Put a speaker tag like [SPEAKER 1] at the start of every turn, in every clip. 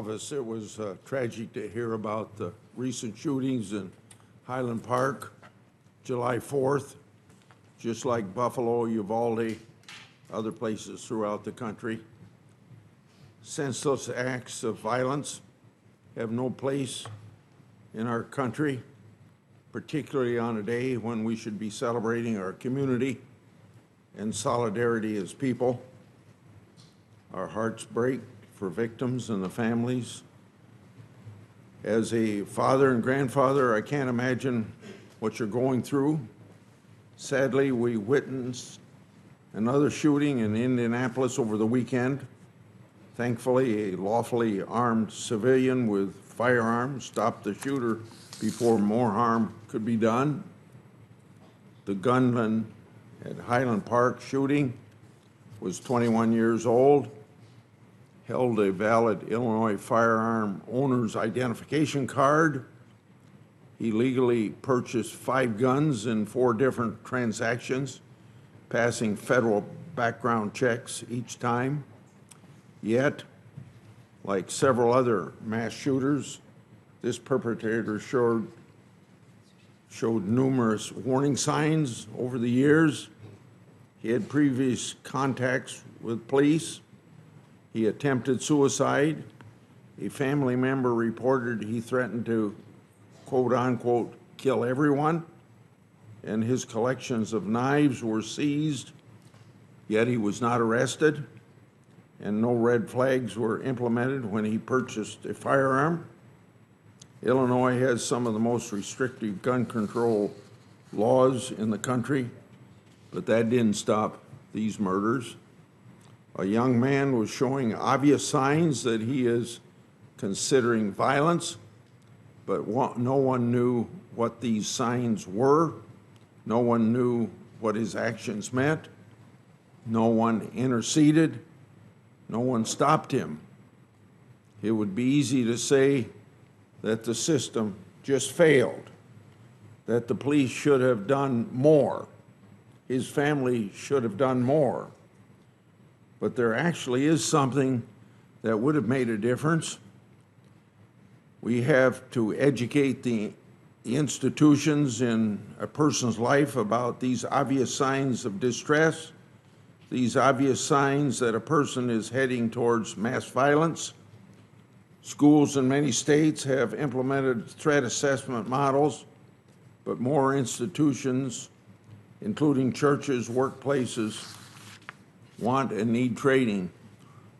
[SPEAKER 1] of us, it was tragic to hear about the recent shootings in Highland Park, July 4th, just like Buffalo, Uvalde, other places throughout the country. Senseless acts of violence have no place in our country, particularly on a day when we should be celebrating our community and solidarity as people. Our hearts break for victims and the families. As a father and grandfather, I can't imagine what you're going through. Sadly, we witnessed another shooting in Indianapolis over the weekend. Thankfully, a lawfully armed civilian with firearms stopped the shooter before more harm could be done. The gunman at Highland Park shooting was 21 years old, held a valid Illinois firearm owner's identification card. He legally purchased 5 guns in 4 different transactions, passing federal background checks each time. Yet, like several other mass shooters, this perpetrator showed numerous warning signs over the years. He had previous contacts with police. He attempted suicide. A family member reported he threatened to, quote unquote, kill everyone, and his collections of knives were seized, yet he was not arrested, and no red flags were implemented when he purchased a firearm. Illinois has some of the most restrictive gun control laws in the country, but that didn't stop these murders. A young man was showing obvious signs that he is considering violence, but no one knew what these signs were. No one knew what his actions meant. No one interceded. No one stopped him. It would be easy to say that the system just failed, that the police should have done more, his family should have done more. But there actually is something that would have made a difference. We have to educate the institutions in a person's life about these obvious signs of distress, these obvious signs that a person is heading towards mass violence. Schools in many states have implemented threat assessment models, but more institutions, including churches, workplaces, want and need training.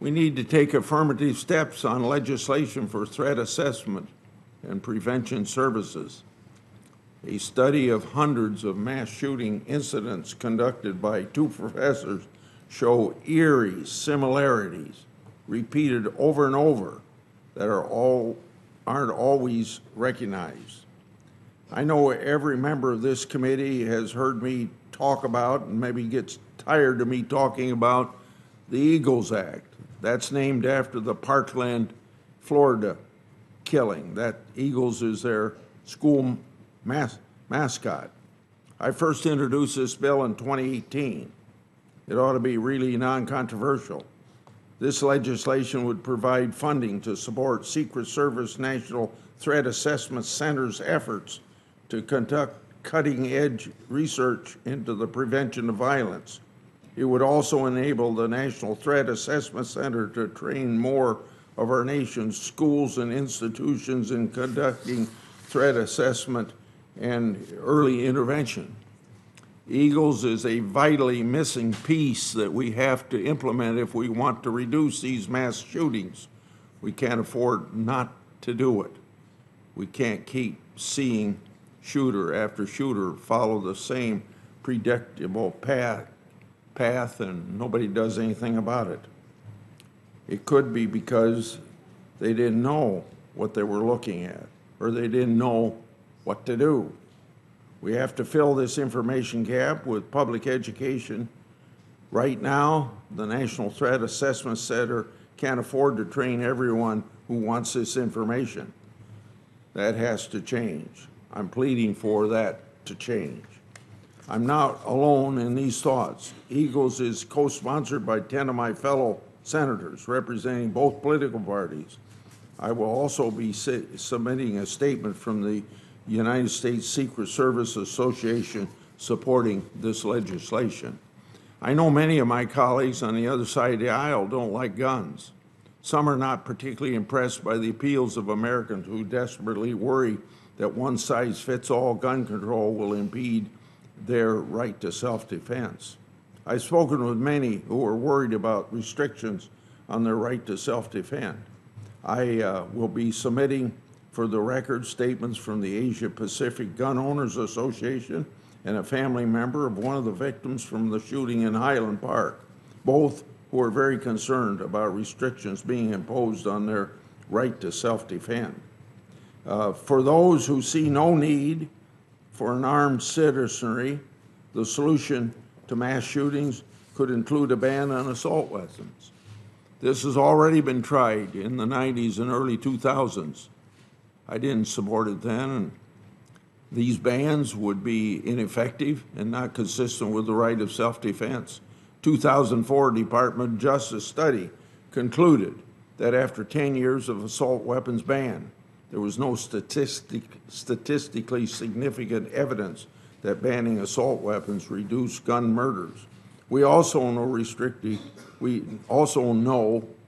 [SPEAKER 1] We need to take affirmative steps on legislation for threat assessment and prevention services. A study of hundreds of mass shooting incidents conducted by 2 professors show eerie similarities repeated over and over that aren't always recognized. I know every member of this committee has heard me talk about and maybe gets tired of me talking about the Eagles Act. That's named after the Parkland, Florida killing. That Eagles is their school mascot. I first introduced this bill in 2018. It ought to be really non-controversial. This legislation would provide funding to support Secret Service National Threat Assessment Center's efforts to conduct cutting-edge research into the prevention of violence. It would also enable the National Threat Assessment Center to train more of our nation's schools and institutions in conducting threat assessment and early intervention. Eagles is a vitally missing piece that we have to implement if we want to reduce these mass shootings. We can't afford not to do it. We can't keep seeing shooter after shooter follow the same predictable path and nobody does anything about it. It could be because they didn't know what they were looking at, or they didn't know what to do. We have to fill this information gap with public education. Right now, the National Threat Assessment Center can't afford to train everyone who wants this information. That has to change. I'm pleading for that to change. I'm not alone in these thoughts. Eagles is co-sponsored by 10 of my fellow senators representing both political parties. I will also be submitting a statement from the United States Secret Service Association supporting this legislation. I know many of my colleagues on the other side of the aisle don't like guns. Some are not particularly impressed by the appeals of Americans who desperately worry that one-size-fits-all gun control will impede their right to self-defense. I've spoken with many who are worried about restrictions on their right to self-defend. I will be submitting for the record statements from the Asia Pacific Gun Owners Association and a family member of one of the victims from the shooting in Highland Park, both who are very concerned about restrictions being imposed on their right to self-defend. For those who see no need for an armed citizenry, the solution to mass shootings could include a ban on assault weapons. This has already been tried in the 90s and early 2000s. I didn't support it then, and these bans would be ineffective and not consistent with the right of self-defense. 2004 Department of Justice study concluded that after 10 years of assault weapons ban, there was no statistically significant evidence that banning assault weapons reduced gun murders. We also know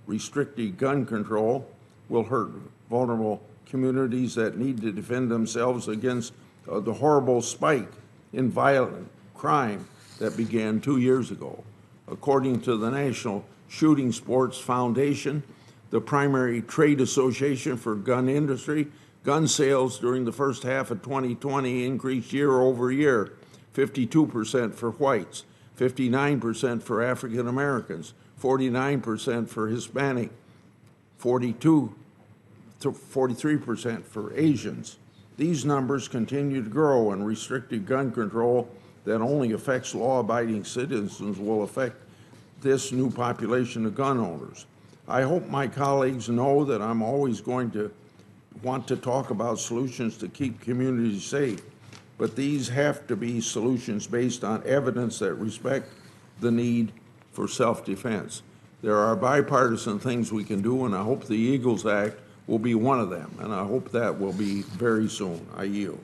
[SPEAKER 1] restricting gun control will hurt vulnerable communities that need to defend themselves against the horrible spike in violent crime that began 2 years ago. According to the National Shooting Sports Foundation, the primary trade association for gun industry, gun sales during the first half of 2020 increased year over year, 52% for whites, 59% for African Americans, 49% for Hispanic, 42 to 43% for Asians. These numbers continue to grow, and restricted gun control that only affects law-abiding citizens will affect this new population of gun owners. I hope my colleagues know that I'm always going to want to talk about solutions to keep communities safe, but these have to be solutions based on evidence that respect the need for self-defense. There are bipartisan things we can do, and I hope the Eagles Act will be one of them, and I hope that will be very soon. I yield.